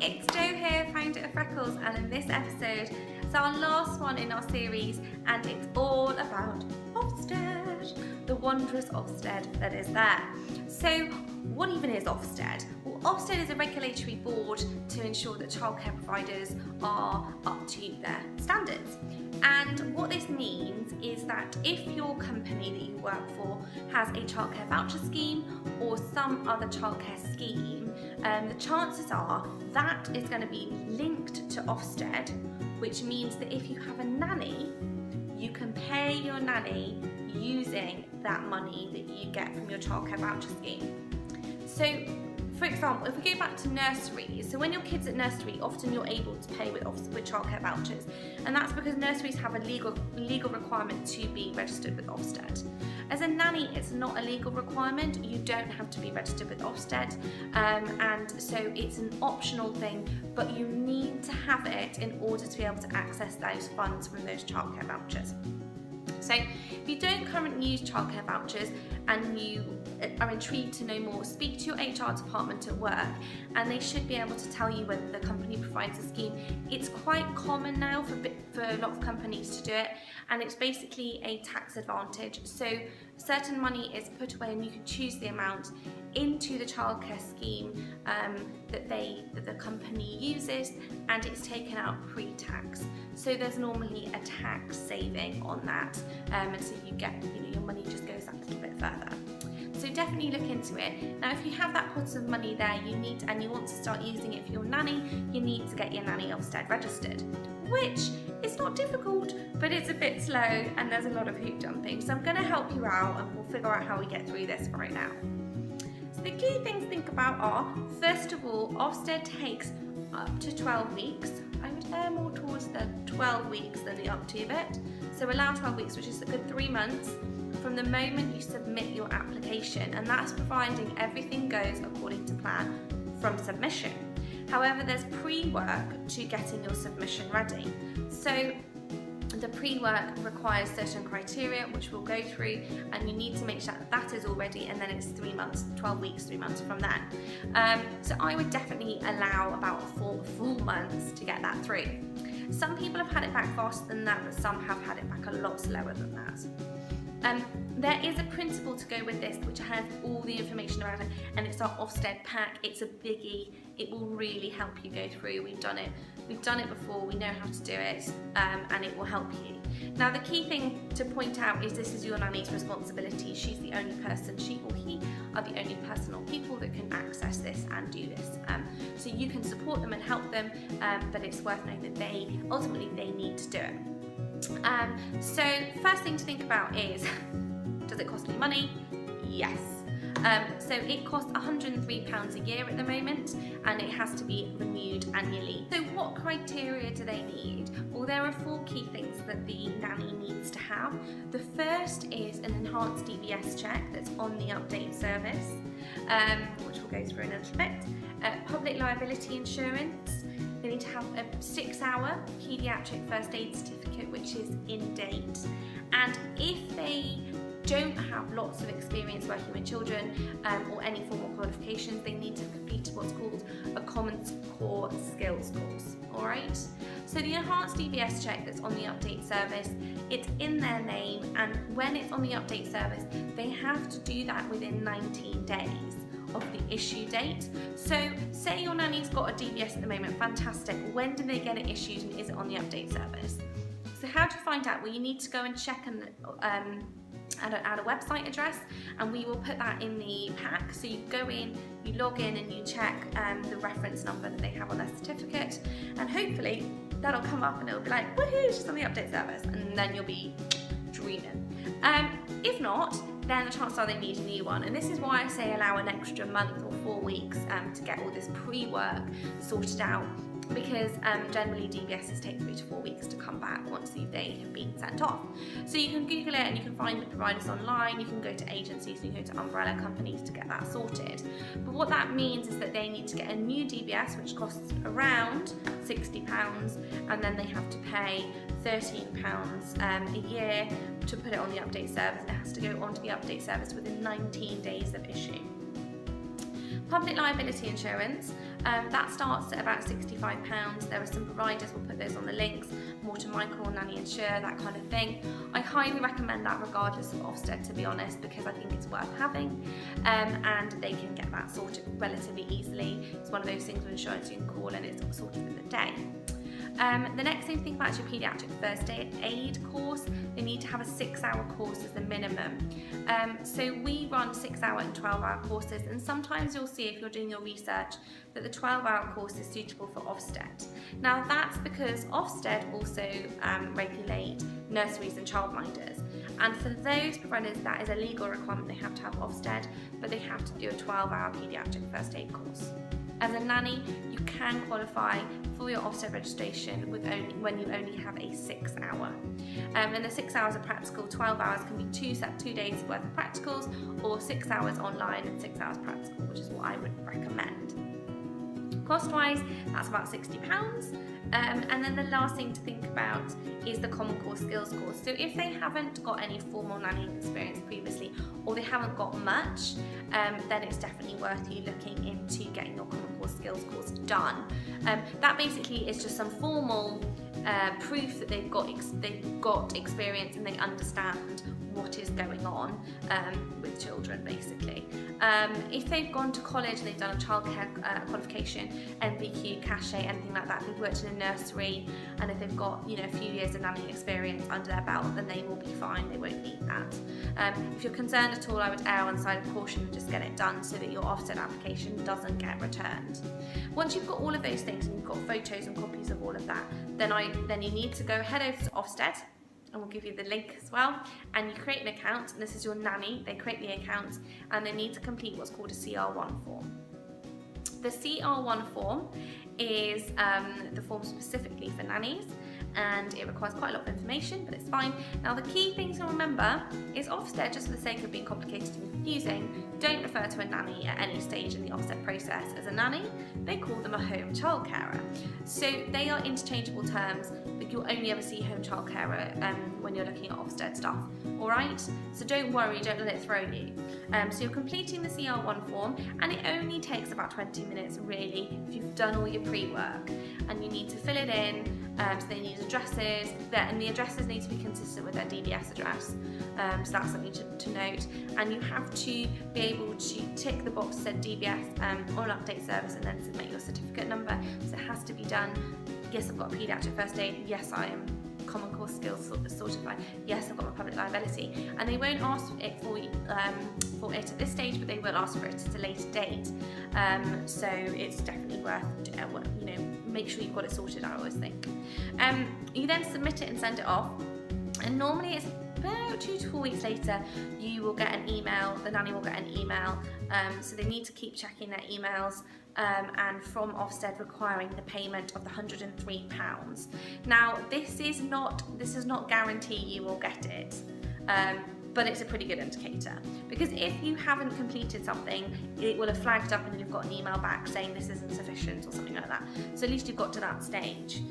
it's Jo here, founder of Freckles, and in this episode, it's our last one in our series, and it's all about Ofsted, the wondrous Ofsted that is there. So, what even is Ofsted? Well, Ofsted is a regulatory board to ensure that childcare providers are up to their standards. And what this means is that if your company that you work for has a childcare voucher scheme or some other childcare scheme, the chances are that is going to be linked to Ofsted, which means that if you have a nanny, you can pay your nanny using that money that you get from your childcare voucher scheme. So, for example, if we go back to nurseries, so when your kid's at nursery, often you're able to pay with childcare vouchers, and that's because nurseries have a legal requirement to be registered with Ofsted. As a nanny, it's not a legal requirement. You don't have to be registered with Ofsted, and so it's an optional thing, but you need to have it in order to be able to access those funds from those childcare vouchers. So if you don't currently use childcare vouchers and you are intrigued to know more, speak to your HR department at work, and they should be able to tell you whether the company provides a scheme. It's quite common now for a lot of companies to do it, and it's basically a tax advantage. So certain money is put away and you can choose the amount into the childcare scheme that the company uses, and it's taken out pre-tax. So there's normally a tax saving on that, and so you get, your money just goes that little bit further. So definitely look into it. Now, if you have that pot of money there, and you want to start using it for your nanny, you need to get your nanny Ofsted registered, which is not difficult, but it's a bit slow and there's a lot of hoop jumping. So I'm going to help you out, and we'll figure out how we get through this right now. So the key things to think about are, first of all, Ofsted takes up to 12 weeks. I would err more towards the 12 weeks than the up to bit. So allow 12 weeks, which is a good 3 months from the moment you submit your application, and that's providing everything goes according to plan from submission. However, there's pre-work to getting your submission ready. So the pre-work requires certain criteria, which we'll go through, and you need to make sure that is all ready, and then it's 3 months, 12 weeks, 3 months from then. So I would definitely allow about 4 months to get that through. Some people have had it back faster than that, but some have had it back a lot slower than that. There is a printable to go with this, which has all the information around it, and it's our Ofsted pack. It's a biggie. It will really help you go through. We've done it before, we know how to do it, and it will help you. Now, the key thing to point out is this is your nanny's responsibility. She's the only person, she or he are the only person or people that can access this and do this. So you can support them and help them, but it's worth knowing that ultimately they need to do it. So first thing to think about is, does it cost any money? Yes. So it costs £103 a year at the moment, and it has to be renewed annually. So what criteria do they need? Well, there are 4 key things that the nanny needs to have. The first is an enhanced DBS check that's on the update service, which we'll go through in a little bit. Public liability insurance. They need to have a 6-hour paediatric first aid certificate, which is in date. And if they don't have lots of experience working with children or any formal qualifications, they need to complete what's called a Common Core Skills course. Alright? So the enhanced DBS check that's on the update service, it's in their name, and when it's on the update service, they have to do that within 19 days of the issue date. So say your nanny's got a DBS at the moment, fantastic. When do they get it issued, and is it on the update service? So how do you find out? Well, you need to go and check add a website address, and we will put that in the pack. So you go in, you log in, and you check the reference number that they have on their certificate, and hopefully that'll come up and it'll be like, woohoo, she's on the update service, and then you'll be dreaming. If not, then the chances are they need a new one, and this is why I say allow an extra month or 4 weeks to get all this pre-work sorted out, because generally DBSs take 3 to 4 weeks to come back once they have been sent off. So you can Google it and you can find the providers online, you can go to agencies, you can go to umbrella companies to get that sorted. But what that means is that they need to get a new DBS, which costs around £60, and then they have to pay £13 a year to put it on the update service, and it has to go onto the update service within 19 days of issue. Public liability insurance, that starts at about £65. There are some providers, we'll put those on the links, Morton Michael, Nanny Insure, that kind of thing. I highly recommend that regardless of Ofsted, to be honest, because I think it's worth having, and they can get that sorted relatively easily. It's one of those things with insurance you can call and it's sorted in a day. The next thing to think about is your paediatric first aid course. They need to have a 6-hour course as the minimum. So we run 6-hour and 12-hour courses, and sometimes you'll see, if you're doing your research, that the 12-hour course is suitable for Ofsted. Now that's because Ofsted also regulate nurseries and childminders, and for those providers that is a legal requirement. They have to have Ofsted, but they have to do a 12-hour paediatric first aid course. As a nanny, you can qualify for your Ofsted registration when you only have a 6-hour. And the 6 hours are practical, 12 hours can be 2 days worth of practicals, or 6 hours online and 6 hours practical, which is what I would recommend. Cost-wise, that's about £60. And then the last thing to think about is the Common Core Skills course. So if they haven't got any formal nannying experience previously, or they haven't got much, then it's definitely worth you looking into getting your Common Core Skills course done. That basically is just some formal proof that they've got experience and they understand what is going on with children, basically. If they've gone to college and they've done a childcare qualification, NVQ, cachet, anything like that, if they've worked in a nursery, and if they've got a few years of nanny experience under their belt, then they will be fine. They won't need that. If you're concerned at all, I would err on the side of caution and just get it done so that your Ofsted application doesn't get returned. Once you've got all of those things and you've got photos and copies of all of that, then you need to go head over to Ofsted, and we'll give you the link as well, and you create an account, and this is your nanny. They create the account and they need to complete what's called a CR1 form. The CR1 form is the form specifically for nannies, and it requires quite a lot of information, but it's fine. Now the key things to remember is Ofsted, just for the sake of being complicated and confusing, don't refer to a nanny at any stage in the Ofsted process as a nanny. They call them a home child carer. So they are interchangeable terms, but you'll only ever see home child carer when you're looking at Ofsted stuff, alright? So don't worry, don't let it throw you. So you're completing the CR1 form, and it only takes about 20 minutes really if you've done all your pre-work, and you need to fill it in. So they need addresses, and the addresses need to be consistent with their DBS address, so that's something to note. And you have to be able to tick the box that said DBS on update service and then submit your certificate number, so it has to be done. Yes, I've got a paediatric first aid, yes I am Common Core Skills certified, yes I've got my public liability, and they won't ask it for it at this stage, but they will ask for it at a later date, so it's definitely worth make sure you've got it sorted, I always think. You then submit it and send it off, and normally it's about 2 to 4 weeks later you will get an email, the nanny will get an email, so they need to keep checking their emails, and from Ofsted requiring the payment of the £103. Now this is not guarantee you will get it, but it's a pretty good indicator, because if you haven't completed something, it will have flagged up and then you've got an email back saying this isn't sufficient or something like that. So at least you've got to that stage.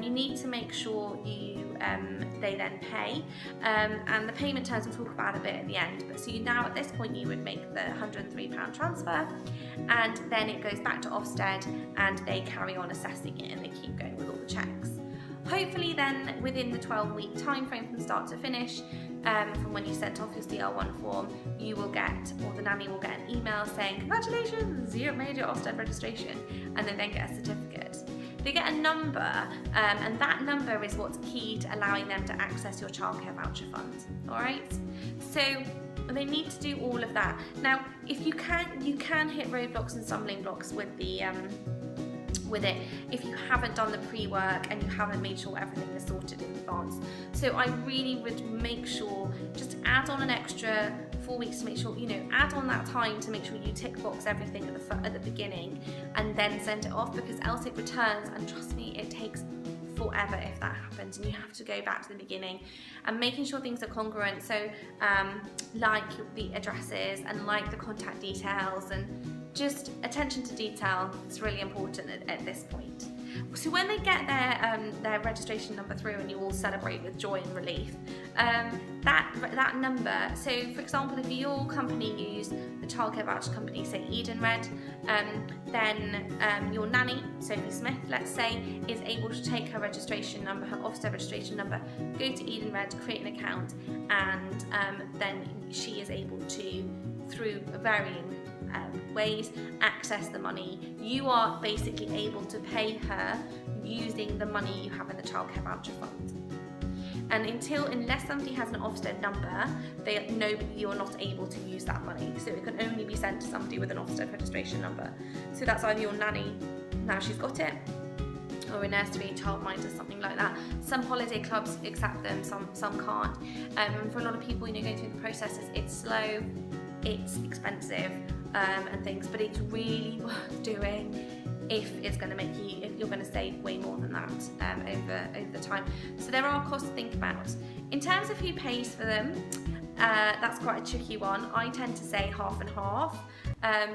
You need to make sure they then pay, and the payment terms we'll talk about a bit at the end. But so now at this point you would make the £103 transfer, and then it goes back to Ofsted and they carry on assessing it and they keep going with all the checks. Hopefully then within the 12-week time frame from start to finish, from when you sent off your CR1 form, you will get, or the nanny will get an email saying, congratulations, you have made your Ofsted registration, and then get a certificate. They get a number, and that number is what's key to allowing them to access your childcare voucher fund, alright? So they need to do all of that. Now, if you can hit roadblocks and stumbling blocks with it if you haven't done the pre-work and you haven't made sure everything is sorted in advance. So I really would make sure, just add on an extra 4 weeks to make sure, add on that time to make sure you tick box everything at the beginning and then send it off, because else it returns, and trust me, it takes forever if that happens, and you have to go back to the beginning, and making sure things are congruent. So like the addresses and like the contact details, and just attention to detail is really important at this point. So when they get their registration number through and you all celebrate with joy and relief, that number, so for example, if your company use the childcare voucher company, say Edenred, then your nanny, Sophie Smith, let's say, is able to take her registration number, her Ofsted registration number, go to Edenred, create an account, and then she is able to, through varying ways, access the money. You are basically able to pay her using the money you have in the childcare voucher fund. And unless somebody has an Ofsted number, you're not able to use that money. So it can only be sent to somebody with an Ofsted registration number. So that's either your nanny, now she's got it, or a nursery, childminder, something like that. Some holiday clubs accept them, some can't. And for a lot of people, going through the processes, it's slow, it's expensive, and things, but it's really worth doing if it's going to if you're going to save way more than that over the time. So there are costs to think about. In terms of who pays for them, that's quite a tricky one. I tend to say half and half,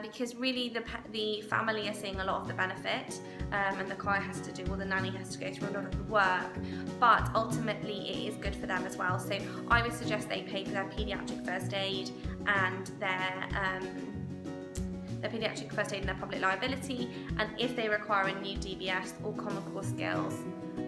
because really the family are seeing a lot of the benefit, and the client has to do, or the nanny has to go through a lot of the work, but ultimately it is good for them as well. So I would suggest they pay for their paediatric first aid and their paediatric first aid and their public liability, and if they require a new DBS or Common Core skills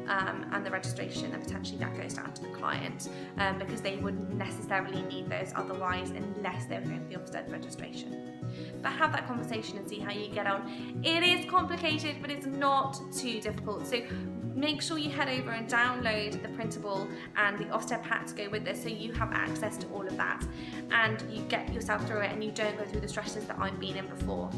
and the registration, then potentially that goes down to the client, because they wouldn't necessarily need those otherwise unless they were going for the Ofsted registration. But have that conversation and see how you get on. It is complicated, but it's not too difficult. So make sure you head over and download the printable and the Ofsted pack to go with this, so you have access to all of that and you get yourself through it and you don't go through the stresses that I've been in before.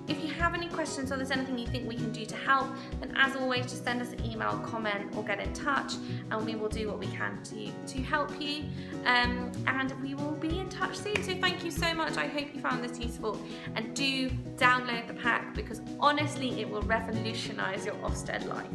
If you have any questions or there's anything you think we can do to help, then as always, just send us an email, comment, or get in touch, and we will do what we can to help you. And we will be in touch soon. So thank you so much. I hope you found this useful, and do download the pack, because honestly, it will revolutionise your Ofsted life.